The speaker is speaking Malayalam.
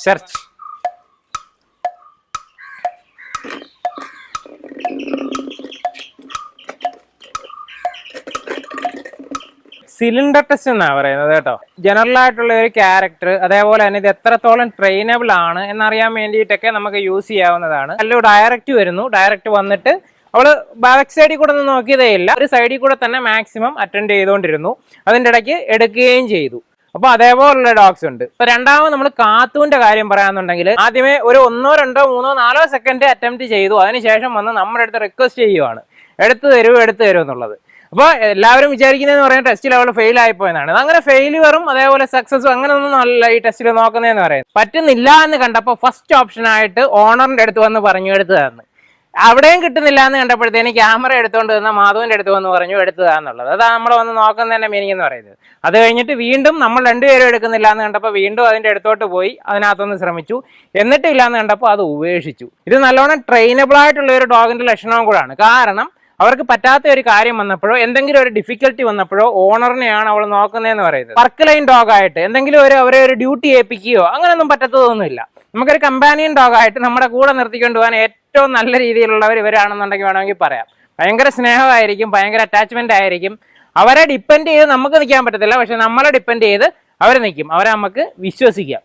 സെർച്ച്. സിലിണ്ടർ ടെസ്റ്റ് എന്നാണ് പറയുന്നത് കേട്ടോ. ജനറൽ ആയിട്ടുള്ള ഒരു ക്യാരക്ടർ, അതേപോലെ തന്നെ ഇത് എത്രത്തോളം ട്രെയിനബിൾ ആണ് എന്നറിയാൻ വേണ്ടിയിട്ടൊക്കെ നമുക്ക് യൂസ് ചെയ്യാവുന്നതാണ്. നല്ല ഡയറക്റ്റ് വരുന്നു. ഡയറക്റ്റ് വന്നിട്ട് അവള് ബാക്ക് സൈഡിൽ കൂടെ ഒന്നും നോക്കിയതേ ഇല്ല, ഒരു സൈഡിൽ കൂടെ തന്നെ മാക്സിമം അറ്റൻഡ് ചെയ്തുകൊണ്ടിരുന്നു. അതിൻ്റെ ഇടയ്ക്ക് എടുക്കുകയും ചെയ്തു. അപ്പൊ അതേപോലുള്ള ഡോഗ്സ് ഉണ്ട്. ഇപ്പൊ രണ്ടാമത് നമ്മൾ കാത്തൂന്റെ കാര്യം പറയാന്നുണ്ടെങ്കിൽ, ആദ്യമേ ഒരു 1, 2, 3, 4 സെക്കൻഡ് അറ്റംപ്റ്റ് ചെയ്തു. അതിനുശേഷം വന്ന് നമ്മുടെ അടുത്ത് റിക്വസ്റ്റ് ചെയ്യുവാണ്, എടുത്തു തരൂ എന്നുള്ളത്. അപ്പോൾ എല്ലാവരും വിചാരിക്കുന്നതെന്ന് പറയുന്നത് ടെസ്റ്റിൽ അവൾ ഫെയിൽ ആയിപ്പോയെന്നാണ്. അങ്ങനെ ഫെയിലിയറും അതേപോലെ സക്സസും അങ്ങനെ ഒന്നും അല്ല ഈ ടെസ്റ്റിൽ നോക്കുന്നതെന്ന് പറയുന്നത്. പറ്റുന്നില്ല എന്ന് കണ്ടപ്പോൾ ഫസ്റ്റ് ഓപ്ഷൻ ആയിട്ട് ഓണറിന്റെ അടുത്ത് വന്ന് പറഞ്ഞു എടുത്തതാന്ന്. അവിടെയും കിട്ടുന്നില്ല എന്ന് കണ്ടപ്പോഴത്തേന് ക്യാമറ എടുത്തുകൊണ്ട് വന്ന മാധവന്റെ അടുത്ത് വന്ന് പറഞ്ഞു എടുത്തതാന്നുള്ളത്. അതാണ് നമ്മൾ വന്ന് നോക്കുന്നതിന്റെ മീനിങ് എന്ന് പറയുന്നത്. അത് കഴിഞ്ഞിട്ട് വീണ്ടും നമ്മൾ രണ്ടുപേരും എടുക്കുന്നില്ല എന്ന് കണ്ടപ്പോൾ വീണ്ടും അതിന്റെ അടുത്തോട്ട് പോയി അതിനകത്തൊന്ന് ശ്രമിച്ചു. എന്നിട്ടില്ല എന്ന് കണ്ടപ്പോൾ അത് ഉപേക്ഷിച്ചു. ഇത് നല്ലോണം ട്രെയിനബിൾ ആയിട്ടുള്ള ഒരു ഡോഗിന്റെ ലക്ഷണവും കൂടാണ്. കാരണം അവർക്ക് പറ്റാത്ത ഒരു കാര്യം വന്നപ്പോഴോ എന്തെങ്കിലും ഒരു ഡിഫിക്കൽട്ടി വന്നപ്പോഴോ ഓണറിനെയാണ് അവൾ നോക്കുന്നതെന്ന് പറയുന്നത്. വർക്ക് ലൈൻ ഡോഗായിട്ട് എന്തെങ്കിലും അവരെ ഒരു ഡ്യൂട്ടി ഏൽപ്പിക്കുകയോ അങ്ങനെയൊന്നും പറ്റത്തതൊന്നുമില്ല. നമുക്കൊരു കമ്പാനിയൻ ഡോഗായിട്ട് നമ്മുടെ കൂടെ നിർത്തിക്കൊണ്ട് പോകാൻ ഏറ്റവും നല്ല രീതിയിലുള്ളവർ ഇവരാണെന്നുണ്ടെങ്കിൽ വേണമെങ്കിൽ പറയാം. ഭയങ്കര സ്നേഹമായിരിക്കും, ഭയങ്കര അറ്റാച്ച്മെന്റ് ആയിരിക്കും. അവരെ ഡിപ്പെൻഡ് ചെയ്ത് നമുക്ക് നിൽക്കാൻ പറ്റത്തില്ല, പക്ഷെ നമ്മളെ ഡിപ്പെൻഡ് ചെയ്ത് അവർ നിൽക്കും. അവരെ നമുക്ക് വിശ്വസിക്കാം.